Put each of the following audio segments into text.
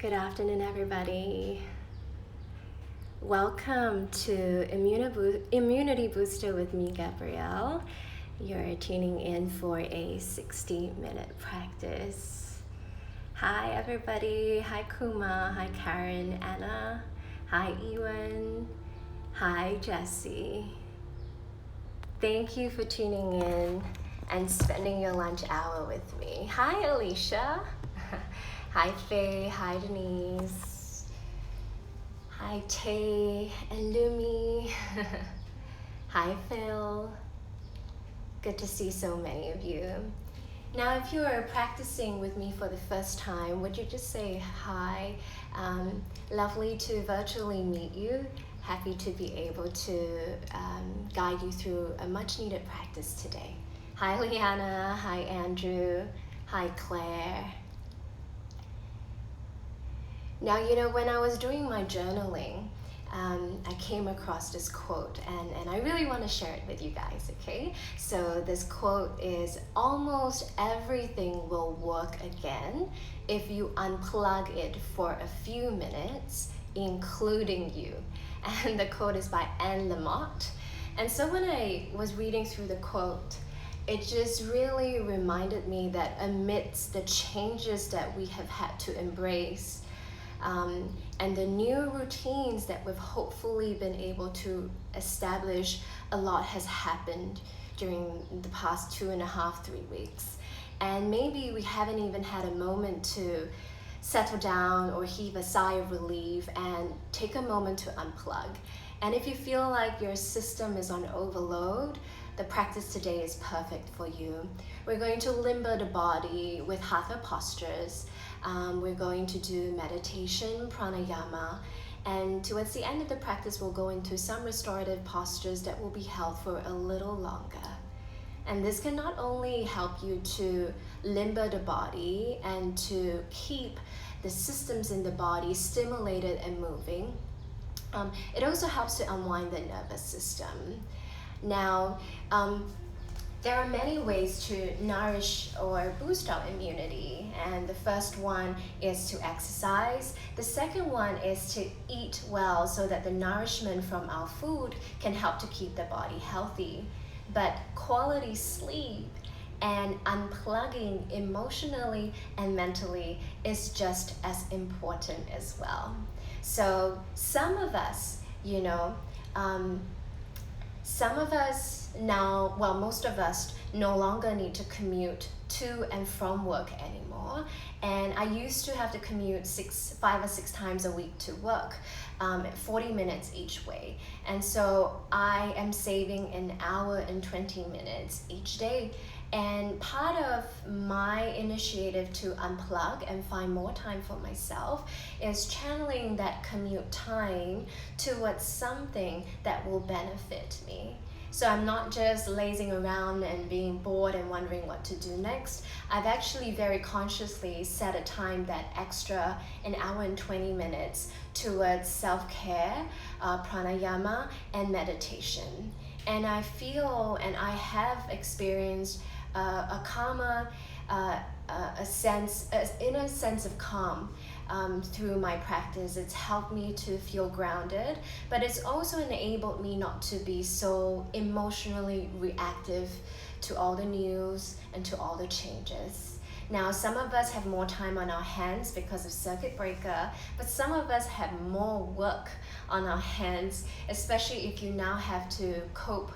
Good afternoon, everybody. Welcome to Immunity Booster with me, Gabrielle. You're tuning in for a 60-minute practice. Hi, everybody. Hi, Kuma. Hi, Karen, Anna. Hi, Ewan. Hi, Jessie. Thank you for tuning in and spending your lunch hour with me. Hi, Alicia. Hi, Faye. Hi, Denise. Hi, Tay and Lumi. Hi, Phil. Good to see so many of you. Now, if you are practicing with me for the first time, would you just say hi? Lovely to virtually meet you. Happy to be able to guide you through a much needed practice today. Hi, Liana. Hi, Andrew. Hi, Claire. Now, when I was doing my journaling, I came across this quote and I really want to share it with you guys, okay? So this quote is, almost everything will work again if you unplug it for a few minutes, including you. And the quote is by Anne Lamott. And so when I was reading through the quote, it just really reminded me that amidst the changes that we have had to embrace, and the new routines that we've hopefully been able to establish, a lot has happened during the past 2.5, 3 weeks. And maybe we haven't even had a moment to settle down or heave a sigh of relief and take a moment to unplug. And if you feel like your system is on overload, the practice today is perfect for you. We're going to limber the body with hatha postures. We're going to do meditation, pranayama, and towards the end of the practice, we'll go into some restorative postures that will be held for a little longer. And this can not only help you to limber the body and to keep the systems in the body stimulated and moving, it also helps to unwind the nervous system. Now, there are many ways to nourish or boost our immunity, and the first one is to exercise. The second one is to eat well so that the nourishment from our food can help to keep the body healthy. But quality sleep and unplugging emotionally and mentally is just as important as well. So some of us, most of us no longer need to commute to and from work anymore. And I used to have to commute 5 or 6 times a week to work, 40 minutes each way. And so I am saving 1 hour and 20 minutes each day. And part of my initiative to unplug and find more time for myself is channeling that commute time towards something that will benefit me. So I'm not just lazing around and being bored and wondering what to do next. I've actually very consciously set a time, that extra 1 hour and 20 minutes, towards self-care, pranayama, and meditation. And I feel, and I have experienced a calmer, inner sense of calm through my practice. It's helped me to feel grounded, but it's also enabled me not to be so emotionally reactive to all the news and to all the changes. Now, some of us have more time on our hands because of circuit breaker, but some of us have more work on our hands, especially if you now have to cope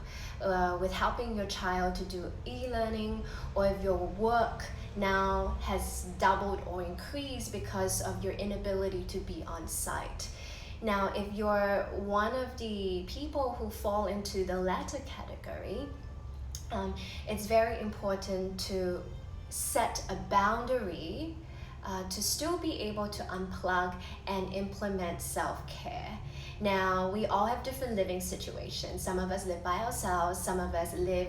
with helping your child to do e-learning, or if your work now has doubled or increased because of your inability to be on site. Now, if you're one of the people who fall into the latter category, it's very important to set a boundary to still be able to unplug and implement self-care. Now, we all have different living situations. Some of us live by ourselves, some of us live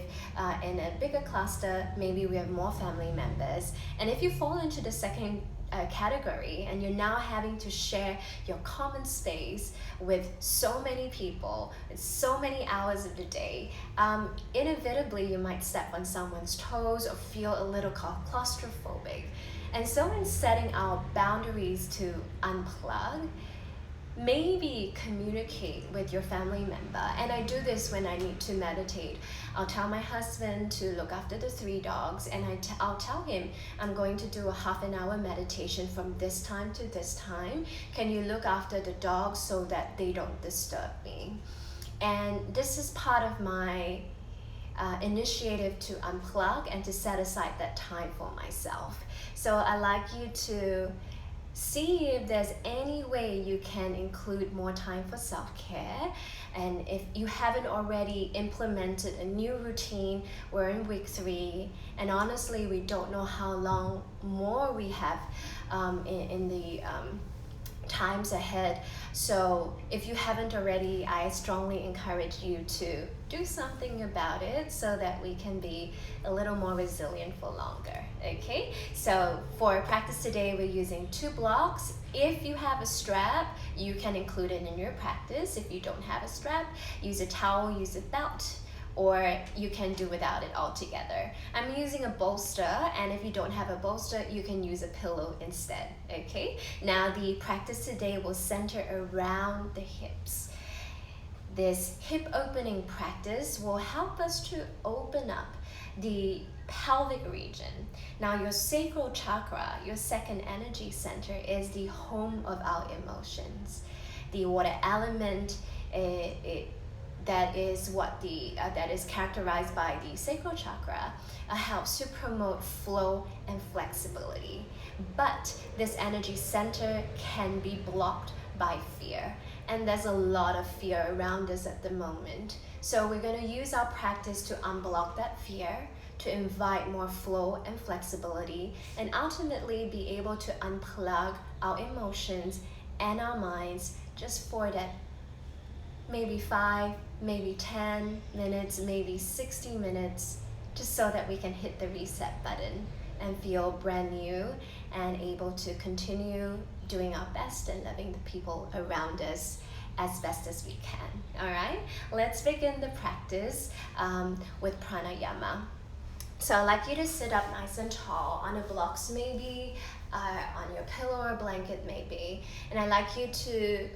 in a bigger cluster, maybe we have more family members. And if you fall into the second category and you're now having to share your common space with so many people, so many hours of the day, inevitably you might step on someone's toes or feel a little claustrophobic. And so in setting our boundaries to unplug, maybe communicate with your family member. And I do this when I need to meditate. I'll tell my husband to look after the 3 dogs, and I'll tell him I'm going to do a half an hour meditation from this time to this time. Can you look after the dogs so that they don't disturb me? And this is part of my initiative to unplug and to set aside that time for myself. So I like you to see if there's any way you can include more time for self-care. And if you haven't already implemented a new routine, we're in week 3, and honestly we don't know how long more we have in the times ahead. So if you haven't already, I strongly encourage you to do something about it so that we can be a little more resilient for longer. Okay, so for practice today, we're using 2 blocks. If you have a strap, you can include it in your practice. If you don't have a strap, use a towel, use a belt, or you can do without it altogether. I'm using a bolster, and if you don't have a bolster, you can use a pillow instead, okay? Now the practice today will center around the hips. This hip opening practice will help us to open up the pelvic region. Now your sacral chakra, your second energy center, is the home of our emotions. The water element, that is characterized by the sacral chakra, helps to promote flow and flexibility. But this energy center can be blocked by fear, and there's a lot of fear around us at the moment. So we're going to use our practice to unblock that fear, to invite more flow and flexibility, and ultimately be able to unplug our emotions and our minds just for that maybe 5, maybe 10 minutes, maybe 60 minutes, just so that we can hit the reset button and feel brand new and able to continue doing our best and loving the people around us as best as we can. All right, let's begin the practice with pranayama. So I'd like you to sit up nice and tall on the blocks, maybe on your pillow or blanket maybe, and I'd like you to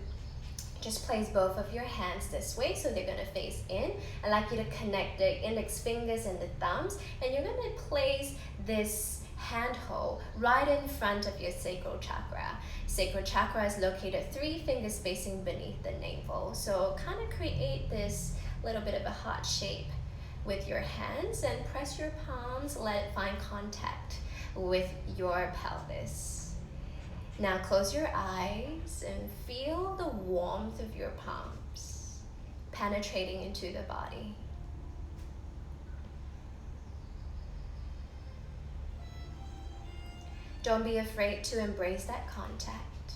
just place both of your hands this way, so they're gonna face in. I'd like you to connect the index fingers and the thumbs, and you're gonna place this handhold right in front of your sacral chakra. Sacral chakra is located 3 fingers spacing beneath the navel. So kind of create this little bit of a heart shape with your hands and press your palms, let it find contact with your pelvis. Now close your eyes and feel the warmth of your palms penetrating into the body. Don't be afraid to embrace that contact.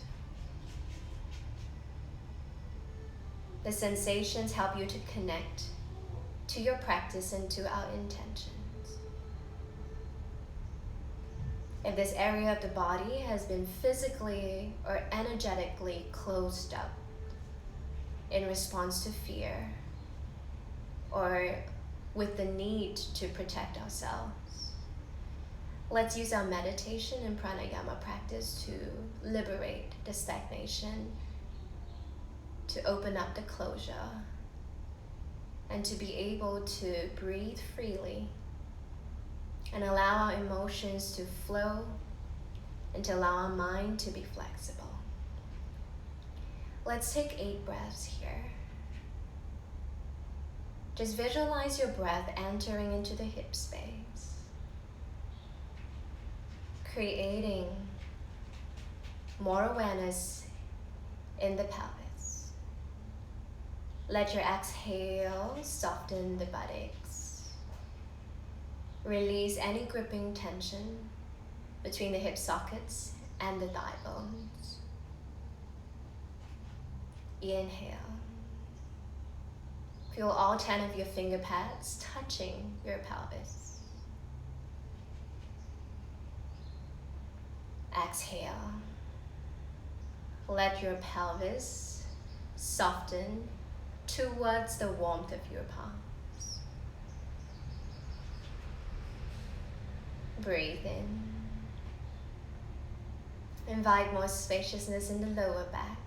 The sensations help you to connect to your practice and to our intentions. If this area of the body has been physically or energetically closed up in response to fear or with the need to protect ourselves, let's use our meditation and pranayama practice to liberate the stagnation, to open up the closure, and to be able to breathe freely and allow our emotions to flow and to allow our mind to be flexible. Let's take 8 breaths here. Just visualize your breath entering into the hip space, creating more awareness in the pelvis. Let your exhale soften the buttocks. Release any gripping tension between the hip sockets and the thigh bones. Inhale. Feel all 10 of your finger pads touching your pelvis. Exhale. Let your pelvis soften towards the warmth of your palms. Breathe in Invite more spaciousness in the lower back.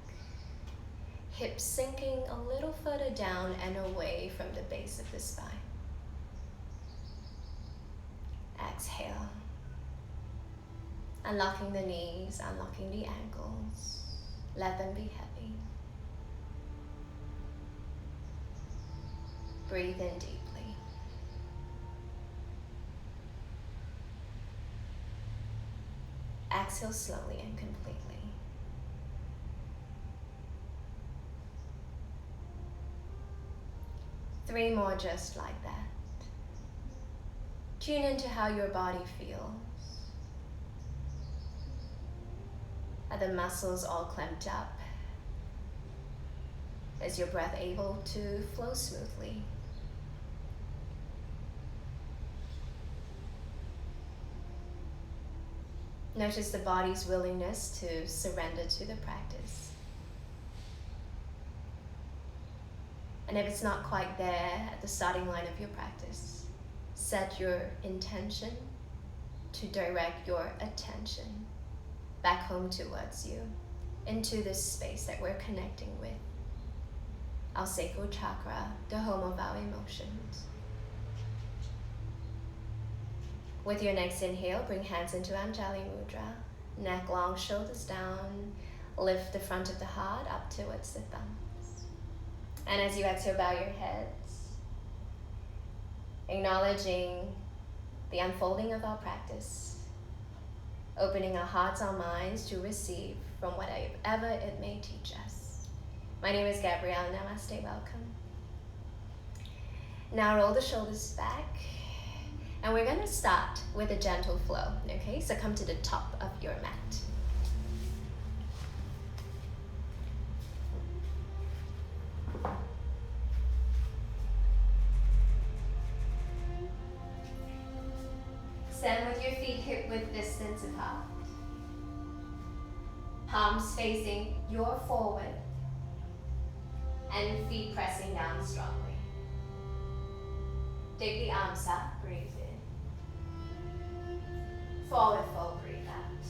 Hips sinking a little further down and away from the base of the spine. Exhale. Unlocking the knees, unlocking the ankles. Let them be heavy. Breathe in deeply. Exhale slowly and completely. Three more just like that. Tune into how your body feels. Are the muscles all clamped up? Is your breath able to flow smoothly? Notice the body's willingness to surrender to the practice. And if it's not quite there at the starting line of your practice, set your intention to direct your attention back home towards you, into this space that we're connecting with, our sacral chakra, the home of our emotions. With your next inhale, bring hands into Anjali Mudra, neck long, shoulders down, lift the front of the heart up towards the thumbs. And as you exhale, bow your heads, acknowledging the unfolding of our practice, opening our hearts, our minds to receive from whatever it may teach us. My name is Gabrielle. Namaste, welcome. Now roll the shoulders back, and we're going to start with a gentle flow, okay? So come to the top of your mat. Stand with your feet hip-width distance apart. Palms facing your forward and feet pressing down strongly. Take the arms up, breathe in. Forward fold, breathe out.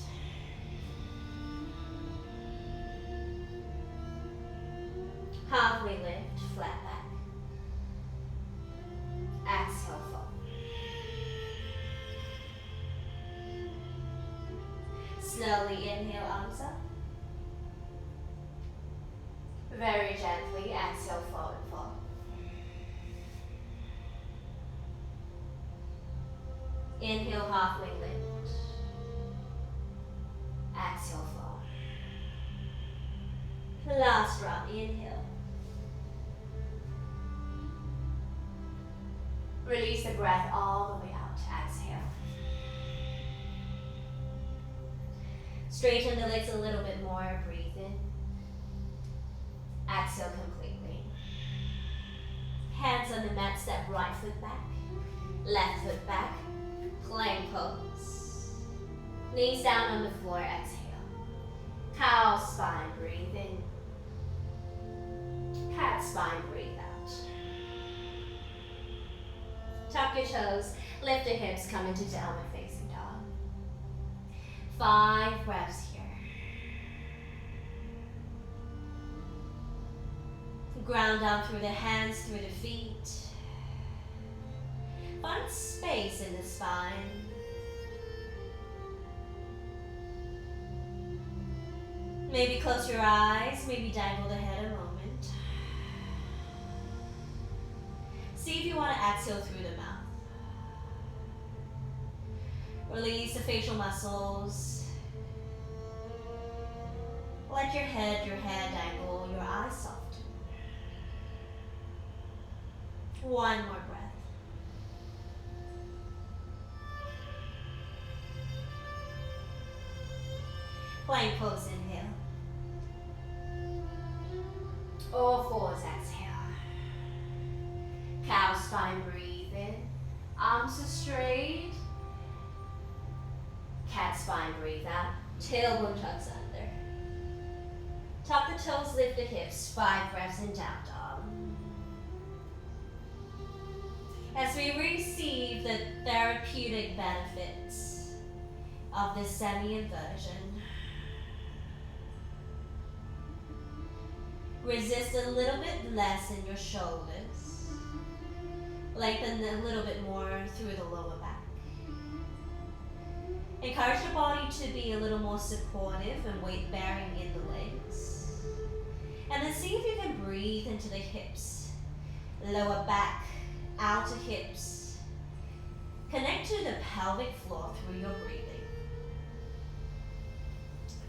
Halfway lift, flat back. Exhale, fold. Slowly inhale, arms up. Very gently exhale, forward fold. Inhale, halfway lift. Exhale, fold. Last round, inhale. Release the breath all the way out, exhale. Straighten the legs a little bit more, breathe in. Exhale completely. Hands on the mat, step right foot back, left foot back, plank pose. Knees down on the floor, exhale. Cow spine, breathe in. Cat spine, breathe out. Tuck your toes, lift the hips, come into downward facing dog. 5 breaths here. Ground down through the hands, through the feet. Find space in the spine. Maybe close your eyes, maybe dangle the head a moment. See if you want to exhale through the mouth. Release the facial muscles. Let your head dangle, your eyes soften. One more breath. Plank pose, inhale. All fours, exhale. Cow spine, breathe in. Arms are straight. Cat spine, breathe out. Tailbone tucks under. Tuck the toes, lift the hips. 5 breaths in down dog. As we receive the therapeutic benefits of this semi-inversion, Resist a little bit less in your shoulders. Lengthen a little bit more through the lower back. Encourage your body to be a little more supportive and weight bearing in the legs. And then see if you can breathe into the hips. Lower back, outer hips. Connect to the pelvic floor through your breathing.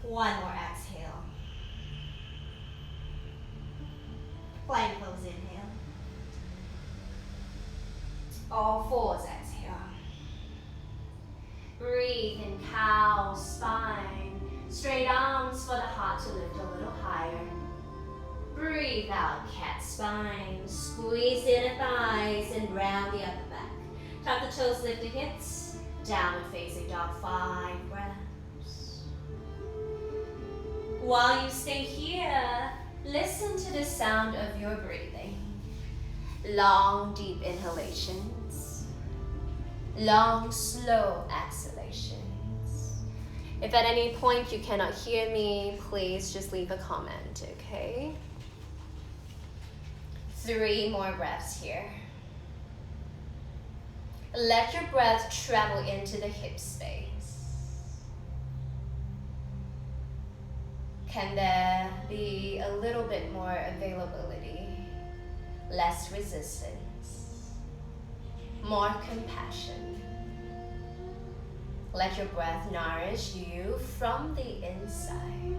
One more exhale. Plank pose, inhale. All fours, exhale. Breathe in cow, spine. Straight arms for the heart to lift a little higher. Breathe out, cat spine. Squeeze the inner thighs and round the upper back. Tuck the toes, lift the hips. Downward facing dog, 5 breaths. While you stay here, listen to the sound of your breathing. Long, deep inhalations. Long, slow exhalations. If at any point you cannot hear me, please just leave a comment, okay? 3 more breaths here. Let your breath travel into the hip space. Can there be a little bit more availability, less resistance, more compassion? Let your breath nourish you from the inside.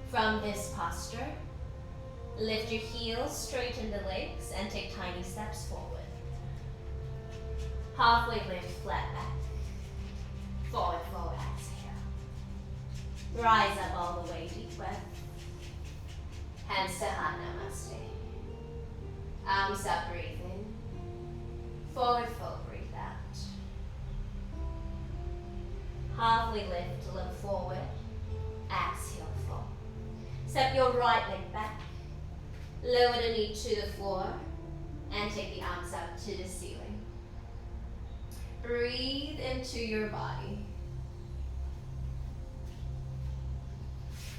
From this posture, lift your heels, straighten the legs, and take tiny steps forward. Halfway lift, flat back. Forward fold, exhale. Rise up all the way, deep breath. Hands to heart, namaste. Arms up, breathe in. Forward fold, breathe out. Halfway lift, look forward. Exhale, fold. Step your right leg back. Lower the knee to the floor. And take the arms up to the ceiling. Breathe into your body.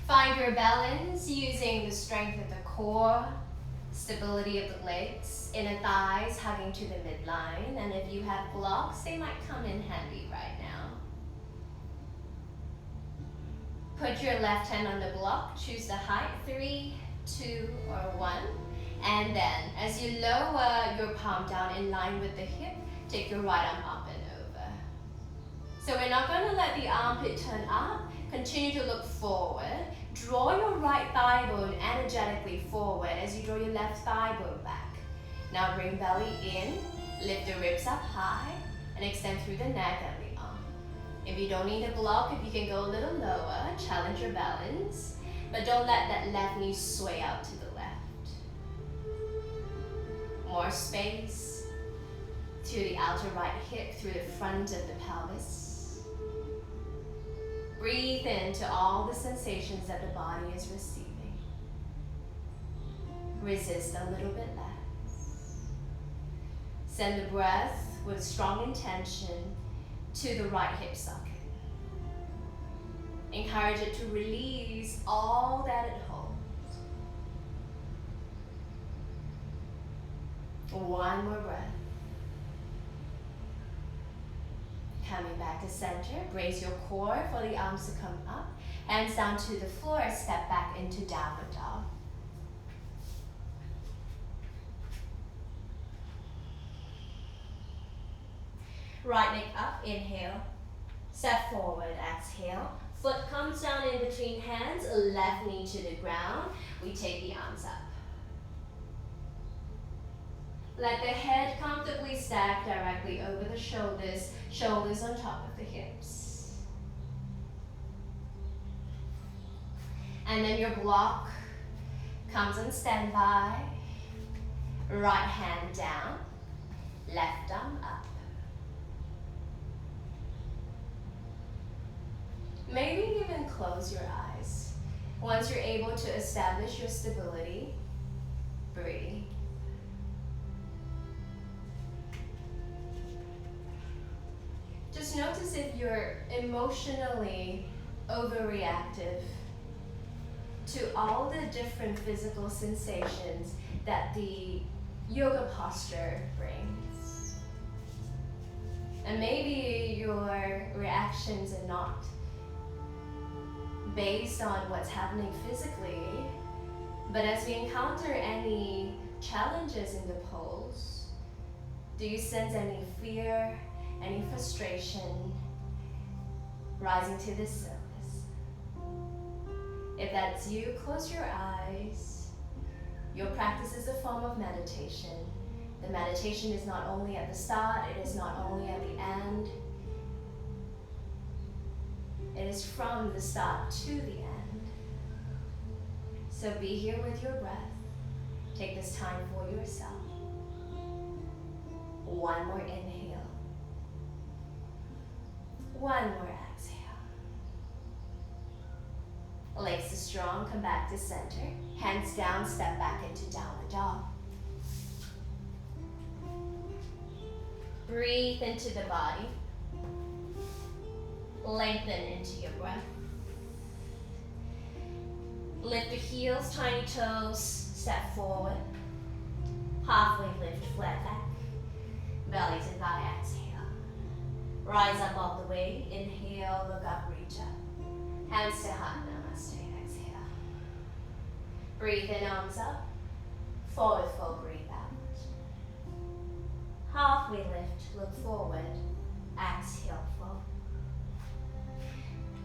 Find your balance using the strength of the core, stability of the legs, inner thighs hugging to the midline, and if you have blocks, they might come in handy right now. Put your left hand on the block, choose the height, 3, 2, or 1, and then as you lower your palm down in line with the hip, take your right arm up and over. So we're not going to let the armpit turn up. Continue to look forward. Draw your right thigh bone energetically forward as you draw your left thigh bone back. Now bring belly in, lift the ribs up high, and extend through the neck and the arm. If you don't need a block, if you can go a little lower, challenge your balance, but don't let that left knee sway out to the left. More space through the outer right hip, through the front of the pelvis. Breathe into all the sensations that the body is receiving. Resist a little bit less. Send the breath with strong intention to the right hip socket. Encourage it to release all that it holds. One more breath. Coming back to center, brace your core for the arms to come up. Hands down to the floor, step back into downward dog. Right leg up, inhale. Step forward, exhale. Foot comes down in between hands, left knee to the ground. We take the arms up. Let the head comfortably stack directly over the shoulders, shoulders on top of the hips. And then your block comes on standby. Right hand down, left arm up. Maybe even close your eyes. Once you're able to establish your stability, breathe. Just just notice if you're emotionally overreactive to all the different physical sensations that the yoga posture brings. And maybe your reactions are not based on what's happening physically, but as we encounter any challenges in the pose, do you sense any fear, any frustration rising to the surface? If that's you, close your eyes. Your practice is a form of meditation. The meditation is not only at the start, it is not only at the end. It is from the start to the end. So be here with your breath. Take this time for yourself. One more inhale. One more exhale. Legs are strong, come back to center. Hands down, step back into downward dog. Breathe into the body. Lengthen into your breath. Lift the heels, tiny toes, step forward. Halfway lift, flat back. Belly to thigh, exhale. Rise up all the way. Inhale, look up, reach up. Hands to heart, namaste, exhale. Breathe in, arms up. Forward fold, breathe out. Halfway lift, look forward. Exhale, fold.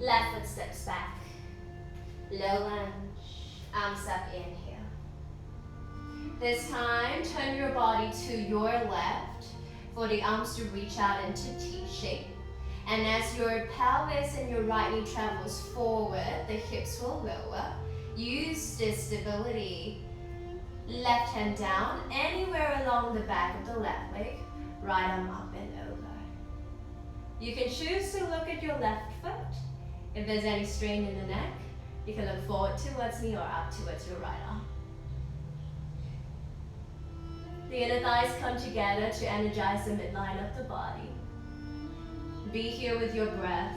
Left foot steps back. Low lunge, arms up, inhale. This time, turn your body to your left for the arms to reach out into T shape. And as your pelvis and your right knee travels forward, the hips will lower. Use this stability. Left hand down, anywhere along the back of the left leg. Right arm up and over. You can choose to look at your left foot. If there's any strain in the neck, you can look forward towards me or up towards your right arm. The inner thighs come together to energize the midline of the body. Be here with your breath.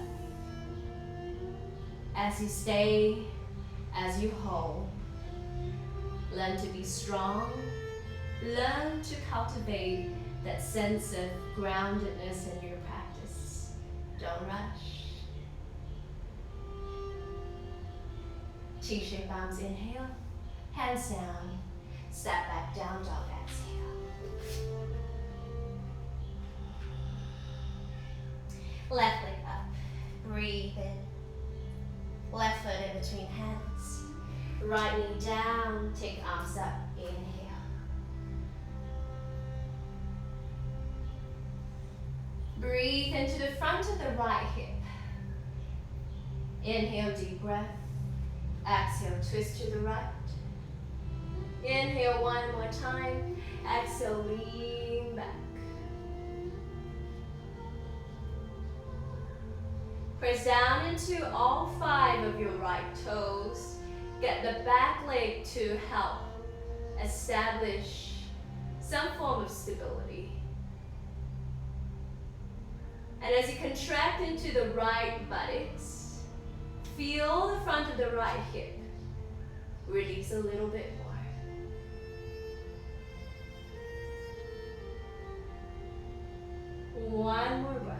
As you stay, as you hold. Learn to be strong. Learn to cultivate that sense of groundedness in your practice. Don't rush. T-shaped arms, inhale. Hands down. Step back, down dog, exhale. Left leg up. Breathe in. Left foot in between hands. Right knee down. Take arms up. Inhale. Breathe into the front of the right hip. Inhale, deep breath. Exhale, twist to the right. Inhale one more time. Exhale, lean back. Press down into all 5 of your right toes. Get the back leg to help establish some form of stability. And as you contract into the right buttocks, feel the front of the right hip. Release a little bit more. One more breath.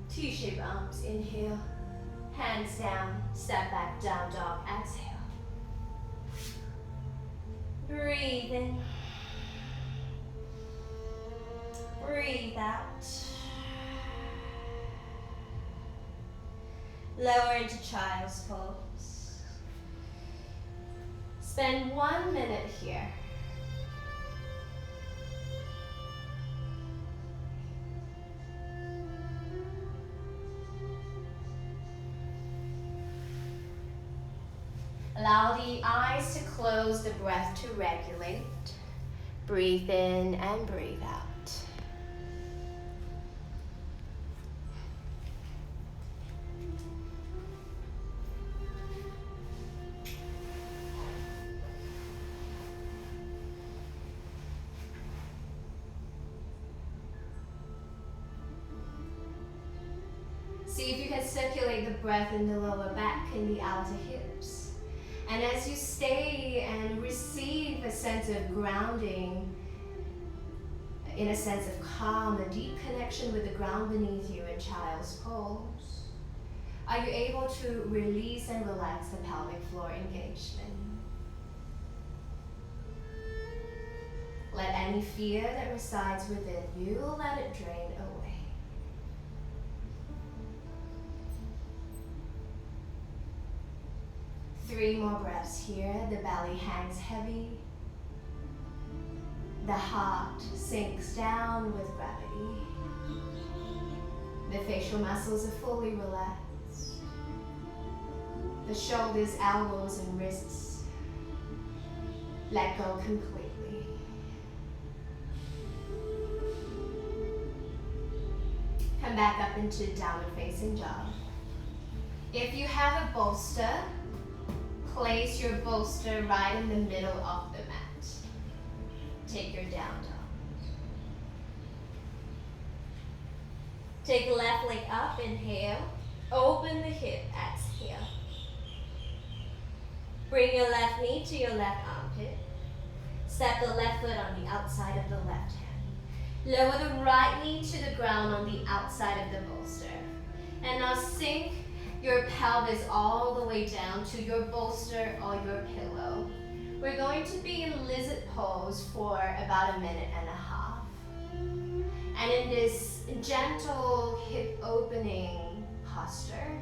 T-shaped arms, inhale. Hands down, step back, down dog, exhale. Breathe in. Breathe out. Lower into child's pose. Spend 1 minute here. Allow the eyes to close, the breath to regulate. Breathe in and breathe out. See if you can circulate the breath in the lower back and the outer hips. And as you stay and receive a sense of grounding, in a sense of calm, a deep connection with the ground beneath you in child's pose, are you able to release and relax the pelvic floor engagement? Let any fear that resides within you, let it drain away. Three more breaths here. The belly hangs heavy. The heart sinks down with gravity. The facial muscles are fully relaxed. The shoulders, elbows, and wrists let go completely. Come back up into downward facing dog. If you have a bolster, place your bolster right in the middle of the mat. Take your down dog. Take left leg up, inhale. Open the hip, exhale. Bring your left knee to your left armpit. Step the left foot on the outside of the left hand. Lower the right knee to the ground on the outside of the bolster. And now sink your pelvis all the way down to your bolster or your pillow. We're going to be in lizard pose for about 1.5 minutes. And in this gentle hip opening posture,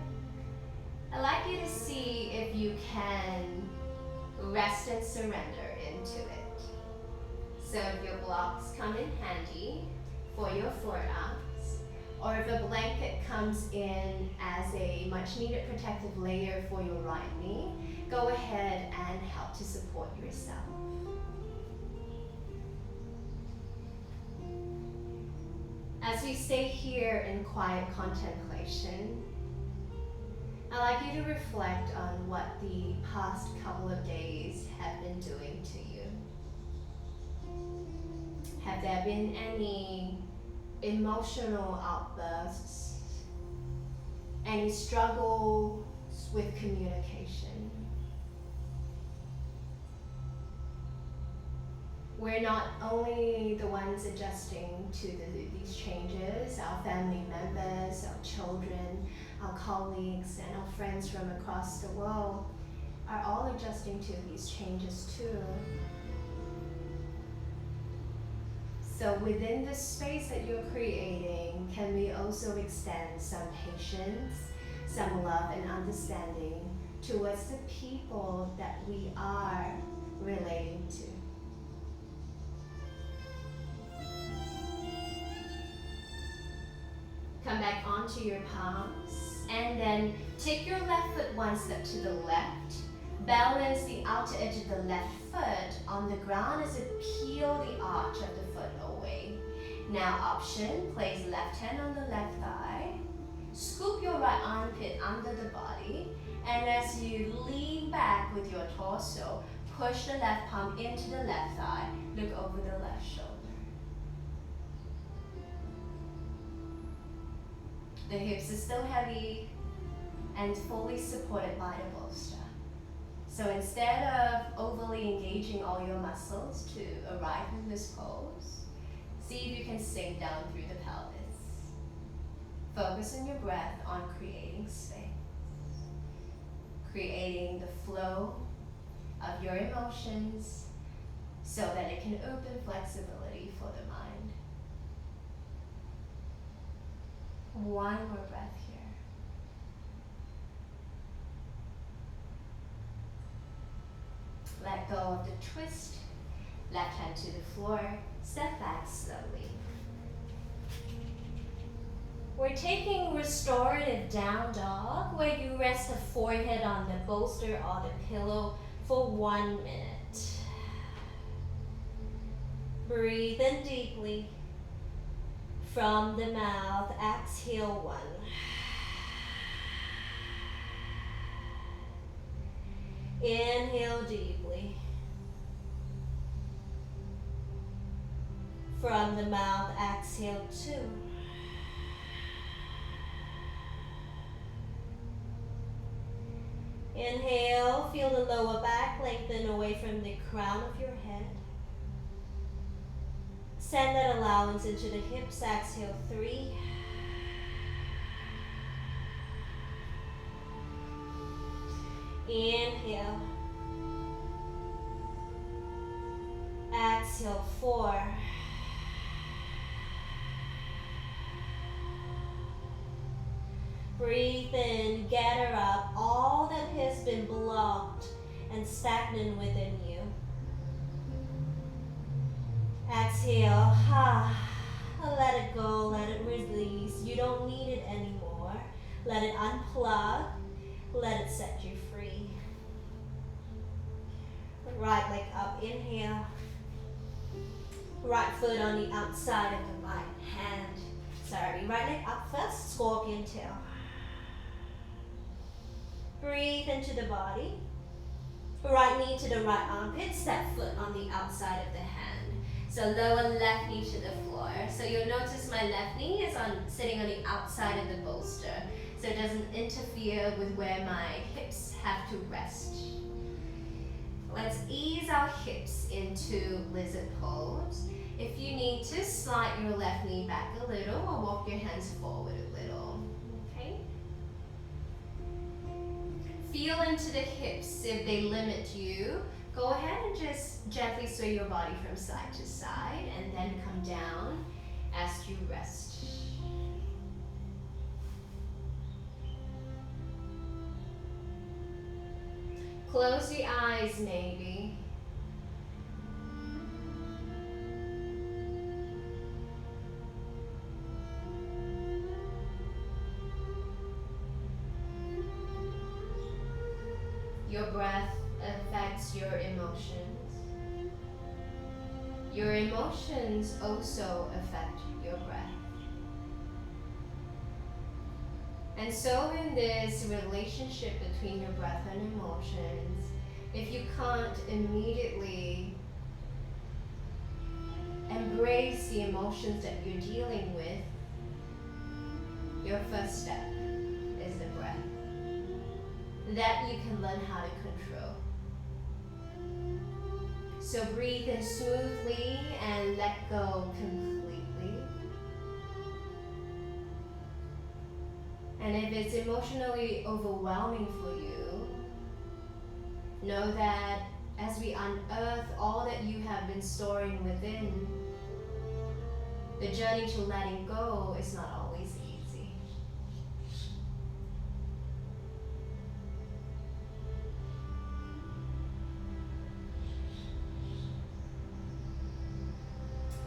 I'd like you to see if you can rest and surrender into it. So if your blocks come in handy for your forearms, or if a blanket comes in as a much needed protective layer for your right knee, go ahead and help to support yourself. As we stay here in quiet contemplation, I'd like you to reflect on what the past couple of days have been doing to you. Have there been any emotional outbursts, any struggles with communication? We're not only the ones adjusting to these changes, our family members, our children, our colleagues, and our friends from across the world are all adjusting to these changes too. So within the space that you're creating, can we also extend some patience, some love and understanding towards the people that we are relating to? Come back onto your palms and then take your left foot one step to the left. Balance the outer edge of the left foot on the ground as you peel the arch of the foot away. Now option, place left hand on the left thigh. Scoop your right armpit under the body. And as you lean back with your torso, push the left palm into the left thigh. Look over the left shoulder. The hips are still heavy and fully supported by the bolster. So instead of overly engaging all your muscles to arrive in this pose, see if you can sink down through the pelvis. Focus on your breath, on creating space. Creating the flow of your emotions so that it can open flexibility for the mind. One more breath here. Let go of the twist. Left hand to the floor. Step back slowly. We're taking restorative down dog, where you rest the forehead on the bolster or the pillow for 1 minute. Breathe in deeply. From the mouth, exhale 1. Inhale deeply. From the mouth, exhale 2. Inhale, feel the lower back lengthen away from the crown of your head. Send that allowance into the hips. Exhale, 3. Inhale. Exhale, 4. Breathe in, gather up all that has been blocked and stagnant within you. Exhale, let it go, let it release. You don't need it anymore. Let it unplug, let it set you free. Right leg up, inhale. Right foot on the outside of the right hand. Sorry, right leg up first, scorpion tail. Breathe into the body. Right knee to the right armpit, step foot on the outside of the hand. So lower left knee to the floor. So you'll notice my left knee is sitting on the outside of the bolster. So it doesn't interfere with where my hips have to rest. Let's ease our hips into lizard pose. If you need to, slide your left knee back a little or walk your hands forward a little. Okay? Feel into the hips. If they limit you, go ahead and just gently sway your body from side to side and then come down as you rest. Close the eyes maybe. Your breath affects your emotions. Your emotions also affect your breath. And so in this relationship between your breath and emotions, if you can't immediately embrace the emotions that you're dealing with, your first step is the breath. That you can learn how to control. So breathe in smoothly and let go completely. And if it's emotionally overwhelming for you, know that as we unearth all that you have been storing within, the journey to letting go is not always easy.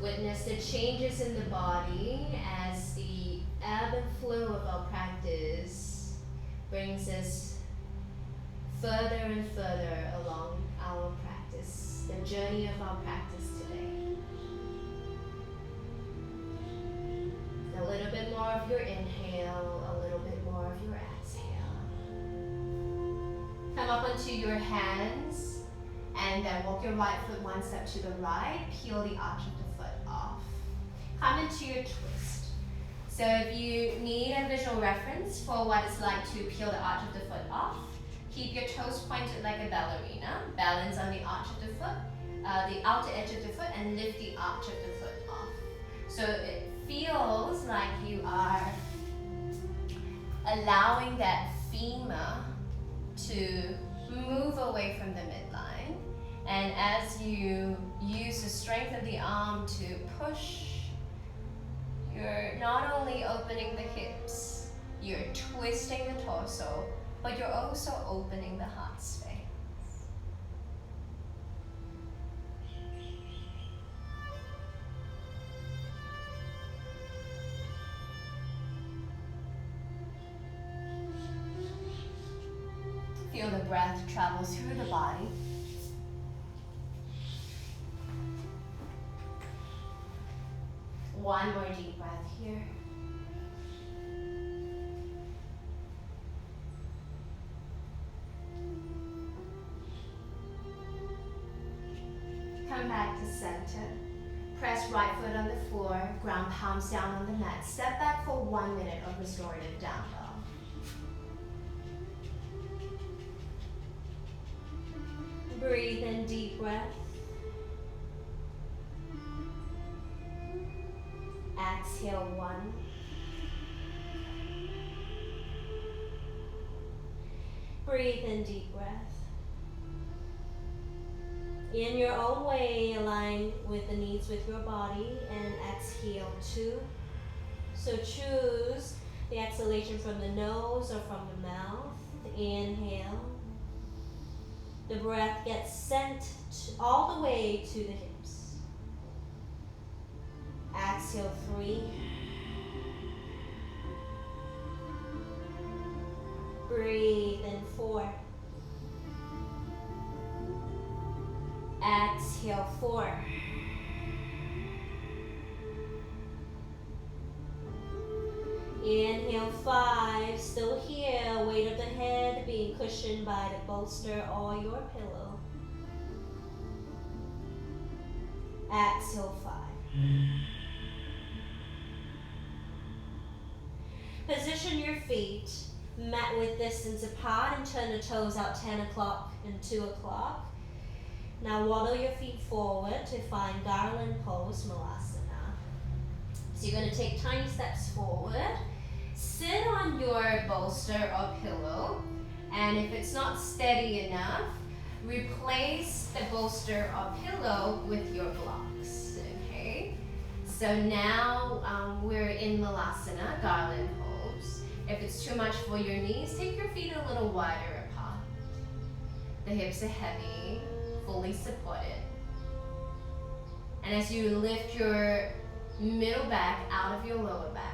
Witness the changes in the body as the ebb and flow of our practice brings us further and further along our practice, the journey of our practice today. A little bit more of your inhale, a little bit more of your exhale. Come up onto your hands and then walk your right foot one step to the right, peel the arch of the foot off. Come into your twist. So if you need a visual reference for what it's like to peel the arch of the foot off, keep your toes pointed like a ballerina, balance on the arch of the foot, the outer edge of the foot, and lift the arch of the foot off. So it feels like you are allowing that femur to move away from the midline. And as you use the strength of the arm to push, you're not only opening the hips, you're twisting the torso, but you're also opening the heart space. Feel the breath travel through the body. One more deep breath here. Come back to center. Press right foot on the floor, ground palms down on the mat. Step back for 1 minute of restorative down dog. Breathe in, deep breath. Exhale, 1. Breathe in, deep breath. In your own way, align with the needs with your body, and exhale, 2. So choose the exhalation from the nose or from the mouth. Inhale. The breath gets sent all the way to the hips. Exhale, 3. Breathe in, 4. Exhale, 4. Inhale, 5. Still here, weight of the head being cushioned by the bolster or your pillow. Exhale, 5. Position your feet mat width distance apart and turn the toes out 10 o'clock and 2 o'clock. Now waddle your feet forward to find garland pose, Malasana. So you're going to take tiny steps forward. Sit on your bolster or pillow, and if it's not steady enough, replace the bolster or pillow with your blocks, okay? So now we're in Malasana, garland pose. If it's too much for your knees, take your feet a little wider apart. The hips are heavy, fully supported. And as you lift your middle back out of your lower back,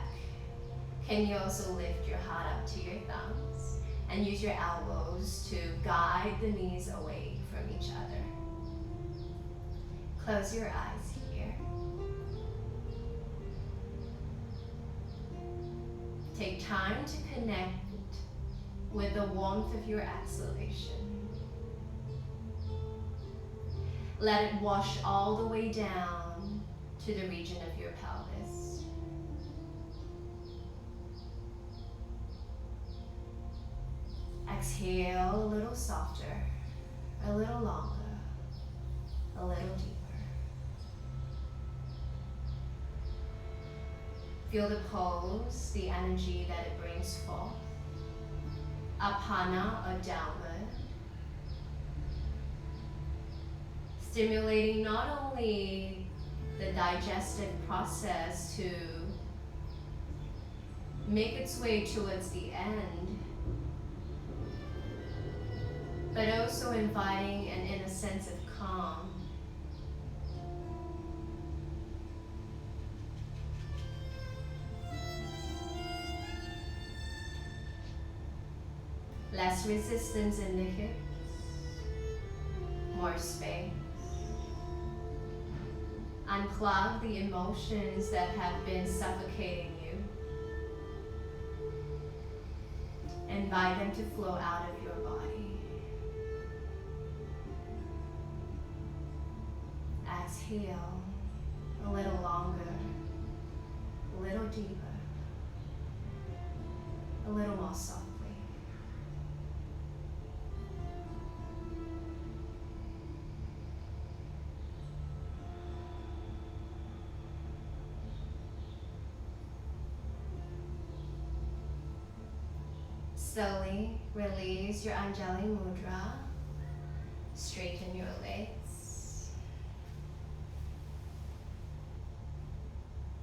can you also lift your heart up to your thumbs and use your elbows to guide the knees away from each other. Close your eyes here. Take time to connect with the warmth of your exhalation. Let it wash all the way down to the region of your pelvis. Exhale a little softer, a little longer, a little deeper. Feel the pose, the energy that it brings forth. Apana, or downward. Stimulating not only the digestive process to make its way towards the end, but also inviting an inner sense of calm. Less resistance in the hips, more space. Unclog the emotions that have been suffocating you. Invite them to flow out of your body. Exhale a little longer, a little deeper, a little more softly. Slowly release your Anjali Mudra. Straighten your legs.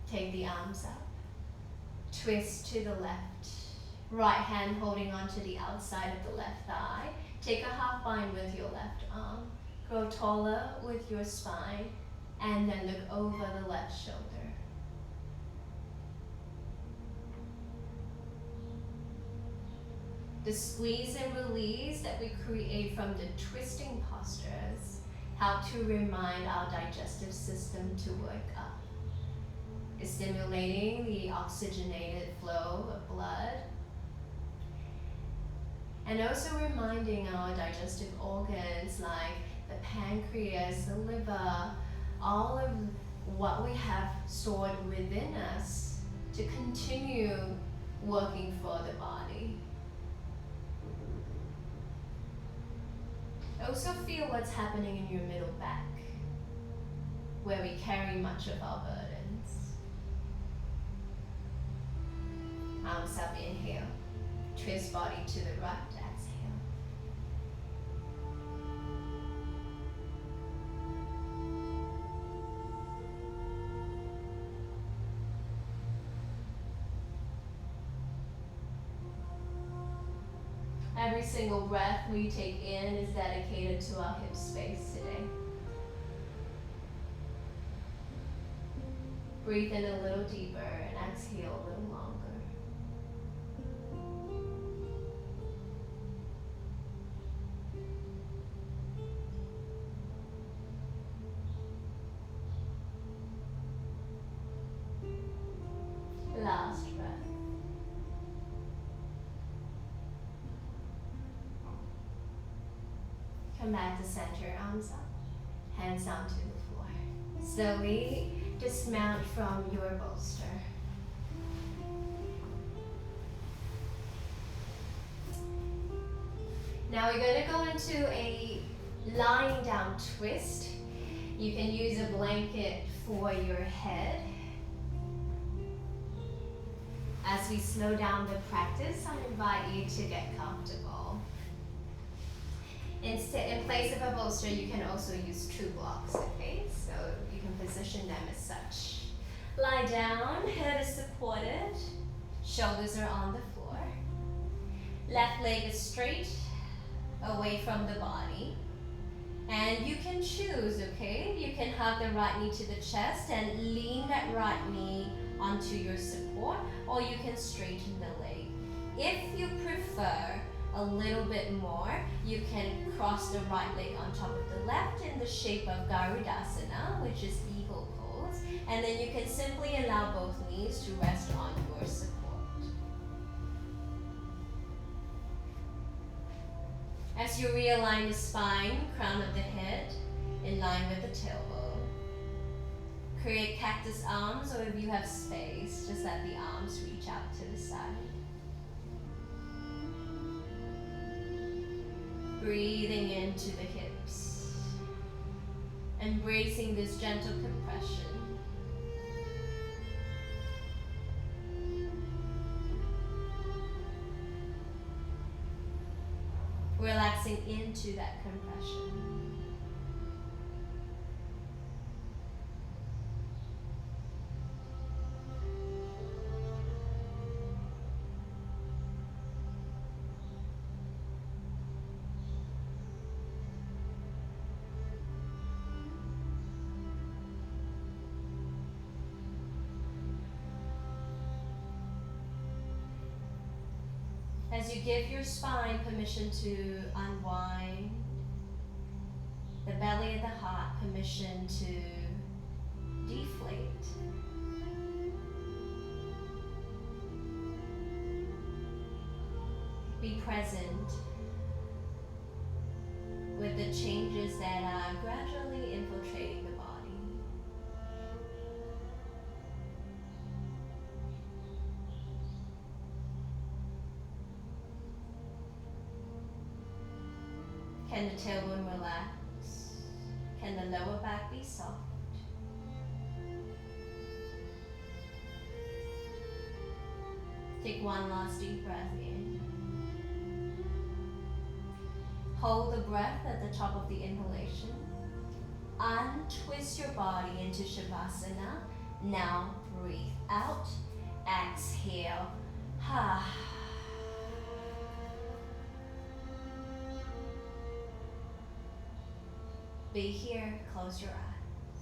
Take the arms up. Twist to the left. Right hand holding onto the outside of the left thigh. Take a half bind with your left arm. Grow taller with your spine. And then look over the left shoulder. The squeeze and release that we create from the twisting postures help to remind our digestive system to work up. It's stimulating the oxygenated flow of blood and also reminding our digestive organs like the pancreas, the liver, all of what we have stored within us to continue working for the body. Also feel what's happening in your middle back, where we carry much of our burdens. Arms up, inhale. Twist body to the right, exhale. Every single breath we take in is dedicated to our hip space today. Breathe in a little deeper and exhale a little longer. Last breath. Come back to center, arms up, hands down to the floor. Slowly dismount from your bolster. Now we're going to go into a lying down twist. You can use a blanket for your head. As we slow down the practice, I invite you to get comfortable. Instead, in place of a bolster, you can also use two blocks, okay? So you can position them as such. Lie down, head is supported, shoulders are on the floor. Left leg is straight, away from the body. And you can choose, okay? You can hug the right knee to the chest and lean that right knee onto your support, or you can straighten the leg. If you prefer a little bit more, you can cross the right leg on top of the left in the shape of Garudasana, which is eagle pose, and then you can simply allow both knees to rest on your support. As you realign the spine, crown of the head, in line with the tailbone. Create cactus arms, or if you have space, just let the arms reach out to the side. Breathing into the hips. Embracing this gentle compression. Relaxing into that compression. As you give your spine permission to unwind, the belly of the heart permission to deflate. Be present with the changes that are gradually infiltrating the body. Can the tailbone relax? Can the lower back be soft? Take one last deep breath in. Hold the breath at the top of the inhalation. Untwist your body into Shavasana. Now breathe out. Exhale. Be here, close your eyes.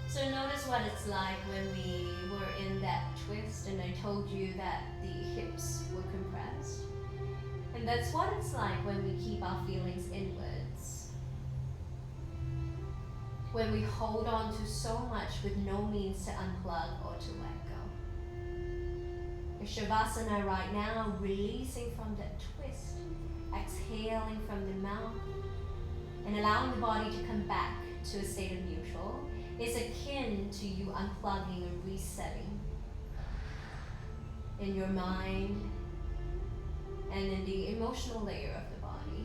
So notice what it's like when we were in that twist and I told you that the hips were compressed. And that's what it's like when we keep our feelings inwards. When we hold on to so much with no means to unplug or to let go. Your Shavasana right now, releasing from that twist. Exhaling from the mouth and allowing the body to come back to a state of neutral is akin to you unplugging and resetting in your mind, and in the emotional layer of the body.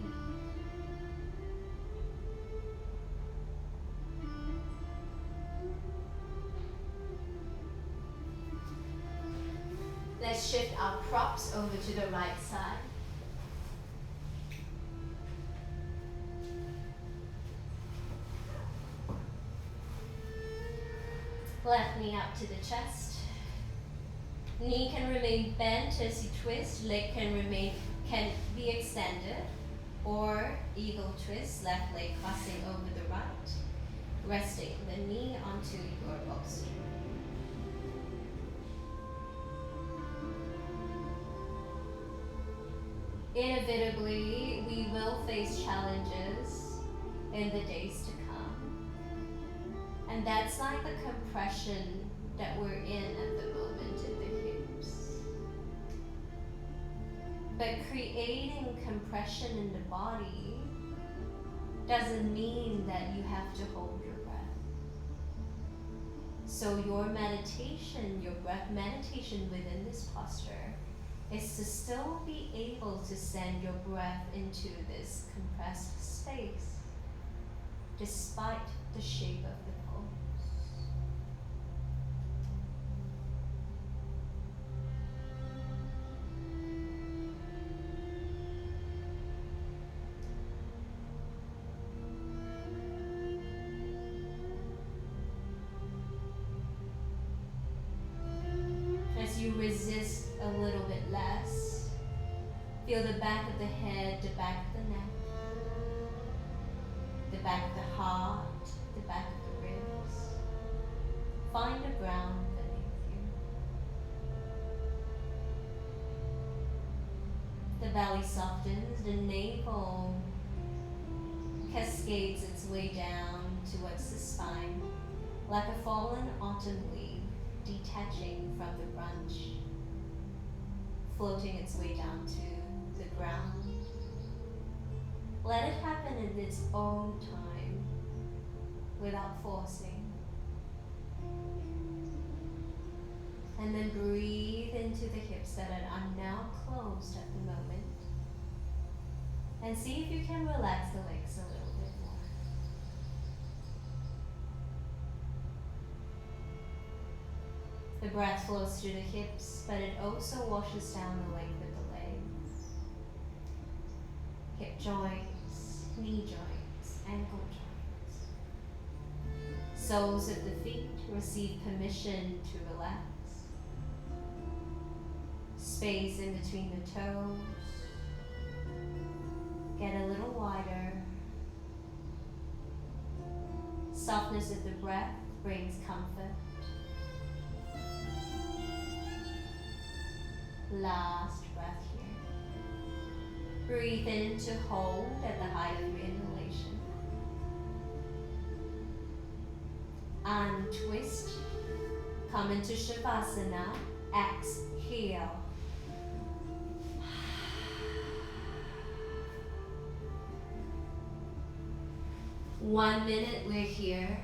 Let's shift our props over to the right side. Left knee up to the chest. Knee can remain bent as you twist. Leg can be extended, or eagle twist. Left leg crossing over the right, resting the knee onto your bolster. Inevitably, we will face challenges in the days to come. And that's like the compression that we're in at the moment in the hips. But creating compression in the body doesn't mean that you have to hold your breath. So your meditation, your breath meditation within this posture is to still be able to send your breath into this compressed space despite the shape of the pose. As you resist a little bit less, feel the back of the head, the back of the neck, the back of the heart, the back of the ribs. Find the ground beneath you. The belly softens, the navel cascades its way down towards the spine, like a fallen autumn leaf detaching from the branch, floating its way down to the ground. Let it happen in its own time, without forcing. And then breathe into the hips that are now closed at the moment. And see if you can relax the legs a little bit more. The breath flows through the hips, but it also washes down the leg with the legs. Hip joints, knee joints, ankle joints. Soles of the feet receive permission to relax. Space in between the toes. Get a little wider. Softness of the breath brings comfort. Last breath here. Breathe in to hold at the height of your inhalation. Untwist. Come into Shavasana. Exhale. 1 minute, we're here.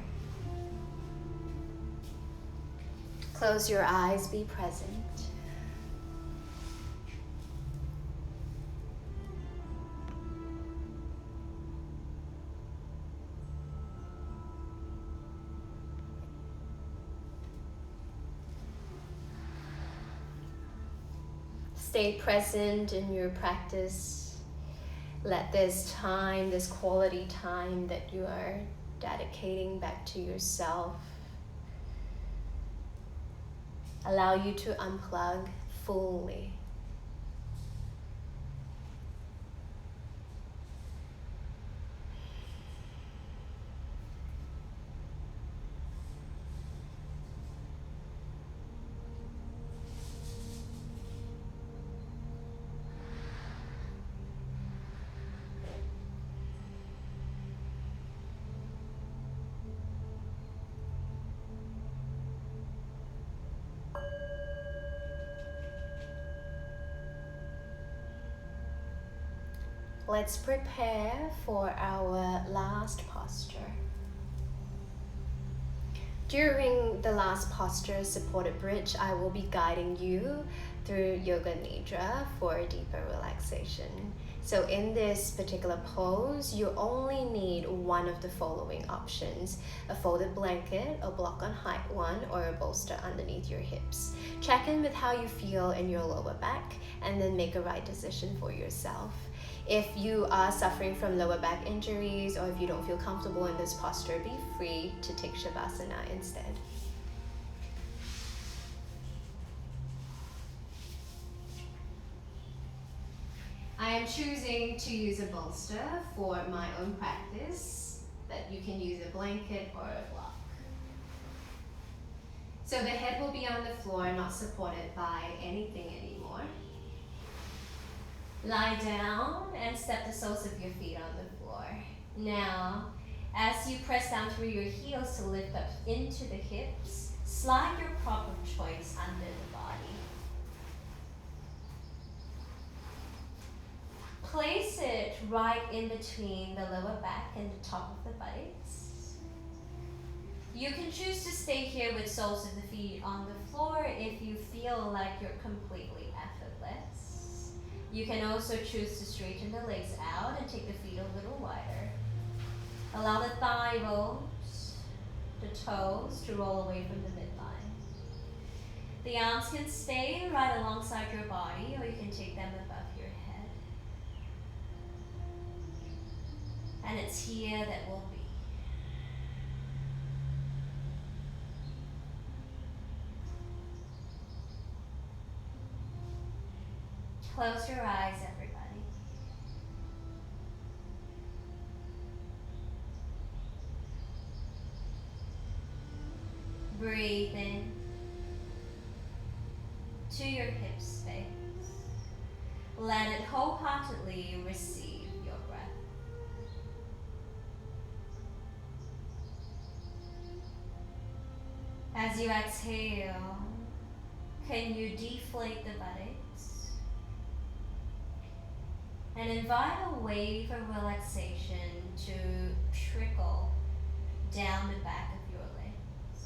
Close your eyes, be present. Stay present in your practice. Let this time, this quality time that you are dedicating back to yourself, allow you to unplug fully. Let's prepare for our last posture. During the last posture, supported bridge, I will be guiding you through Yoga Nidra for deeper relaxation. So in this particular pose, you only need one of the following options: a folded blanket, a block on height one, or a bolster underneath your hips. Check in with how you feel in your lower back and then make a right decision for yourself. If you are suffering from lower back injuries, or if you don't feel comfortable in this posture, be free to take Shavasana instead. I am choosing to use a bolster for my own practice, but you can use a blanket or a block. So the head will be on the floor, not supported by anything anymore. Lie down and step the soles of your feet on the floor. Now, as you press down through your heels to lift up into the hips, slide your prop of choice under the body. Place it right in between the lower back and the top of the buttocks. You can choose to stay here with soles of the feet on the floor if you feel like you're completely effortless. You can also choose to straighten the legs out and take the feet a little wider. Allow the thigh bones, the toes to roll away from the midline. The arms can stay right alongside your body, or you can take them above your head. And it's here that we'll be. Close your eyes, everybody. Breathe in to your hip space. Let it wholeheartedly receive your breath. As you exhale, can you deflate the buttocks and invite a wave of relaxation to trickle down the back of your legs?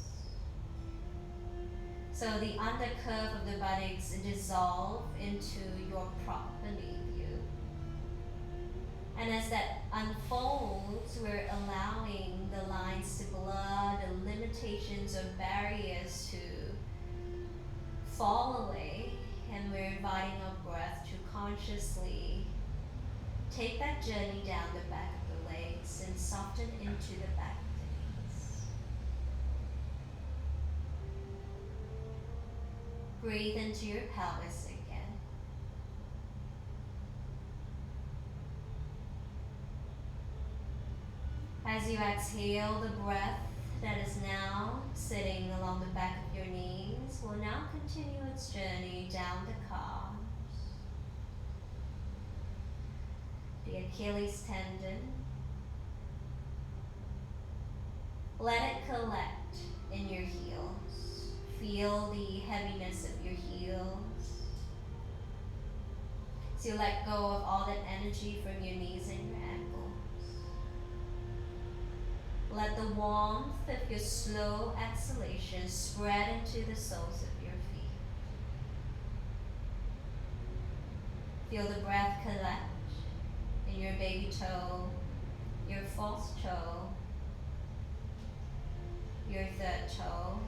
So the undercurve of the buttocks dissolve into your prop beneath you. And as that unfolds, we're allowing the lines to blur, the limitations or barriers to fall away, and we're inviting our breath to consciously take that journey down the back of the legs and soften into the back of the knees. Breathe into your pelvis again. As you exhale, the breath that is now sitting along the back of your knees will now continue its journey down the calves, the Achilles tendon. Let it collect in your heels. Feel the heaviness of your heels. So you let go of all that energy from your knees and your ankles. Let the warmth of your slow exhalation spread into the soles of your feet. Feel the breath collect in your baby toe, your false toe, your third toe,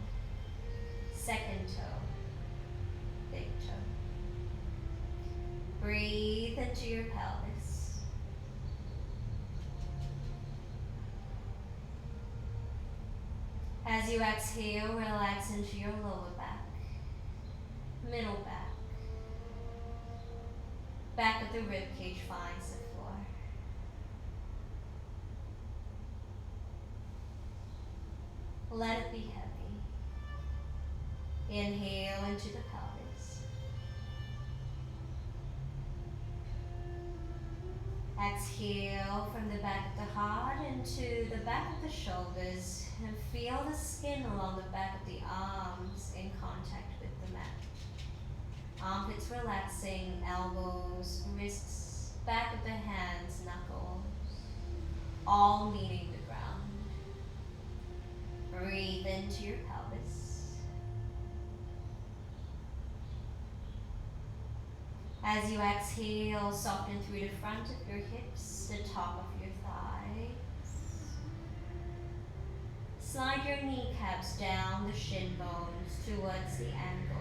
second toe, big toe. Breathe into your pelvis. As you exhale, relax into your lower back, middle back. Back of the rib cage finds the floor. Let it be heavy. Inhale into the pelvis. Exhale from the back of the heart into the back of the shoulders, and feel the skin along the back of the arms in contact with the mat. Armpits relaxing, elbows, wrists, back of the hands, knuckles, all meeting the ground. Breathe into your pelvis. As you exhale, soften through the front of your hips, the top of your thighs. Slide your kneecaps down the shin bones towards the ankles.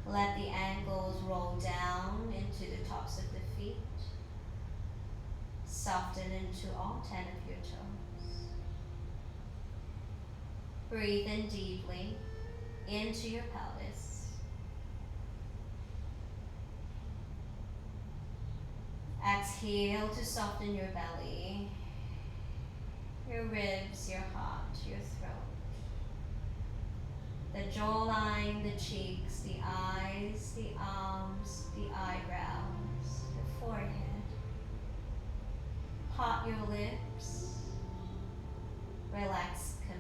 Let the ankles roll down into the tops of the feet. Soften into all 10 of your toes. Breathe in deeply into your pelvis. Exhale to soften your belly, your ribs, your heart, your throat, the jawline, the cheeks, the eyes, the arms, the eyebrows, the forehead. Part your lips, relax completely.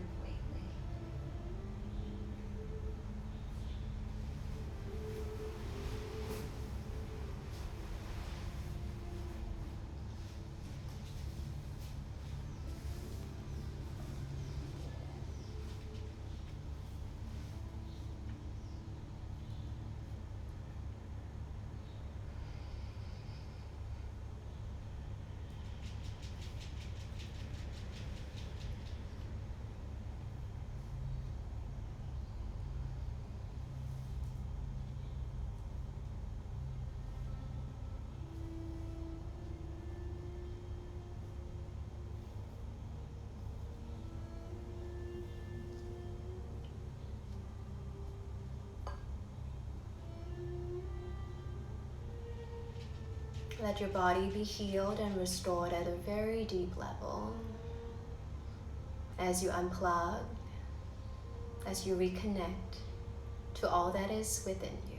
Let your body be healed and restored at a very deep level. As you unplug, as you reconnect to all that is within you.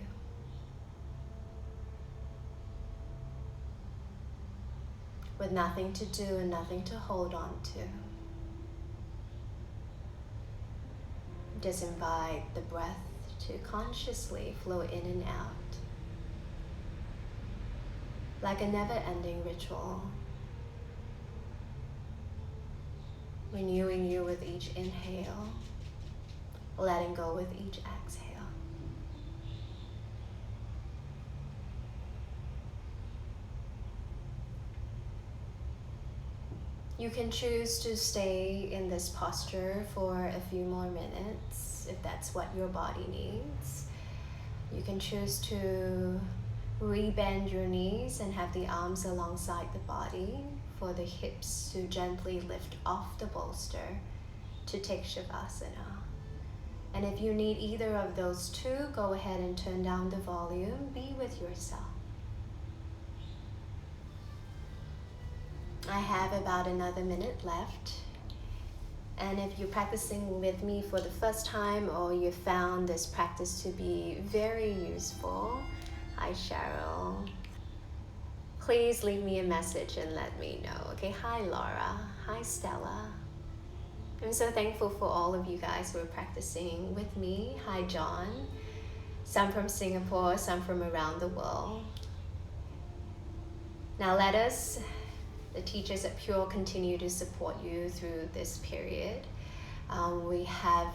With nothing to do and nothing to hold on to. Just invite the breath to consciously flow in and out. Like a never-ending ritual, renewing you with each inhale, letting go with each exhale. You can choose to stay in this posture for a few more minutes if that's what your body needs. You can choose to rebend your knees and have the arms alongside the body for the hips to gently lift off the bolster to take Shavasana. And if you need either of those two, go ahead and turn down the volume. Be with yourself. I have about another minute left. And if you're practicing with me for the first time or you found this practice to be very useful, hi Cheryl. Please leave me a message and let me know. Okay, hi Laura, hi Stella. I'm so thankful for all of you guys who are practicing with me. Hi John. Some from Singapore, some from around the world. Now let us, the teachers at Pure, continue to support you through this period. We have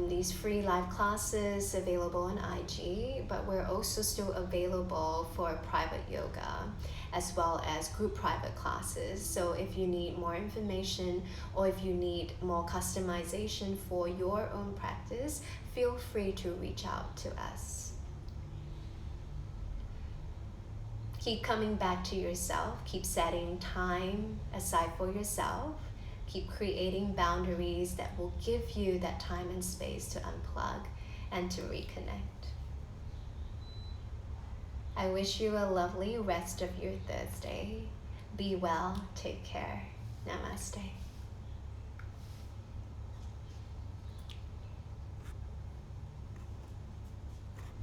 these free live classes available on IG, but we're also still available for private yoga as well as group private classes. So if you need more information or if you need more customization for your own practice, feel free to reach out to us. Keep coming back to yourself, keep setting time aside for yourself. Keep creating boundaries that will give you that time and space to unplug and to reconnect. I wish you a lovely rest of your Thursday. Be well, take care. Namaste.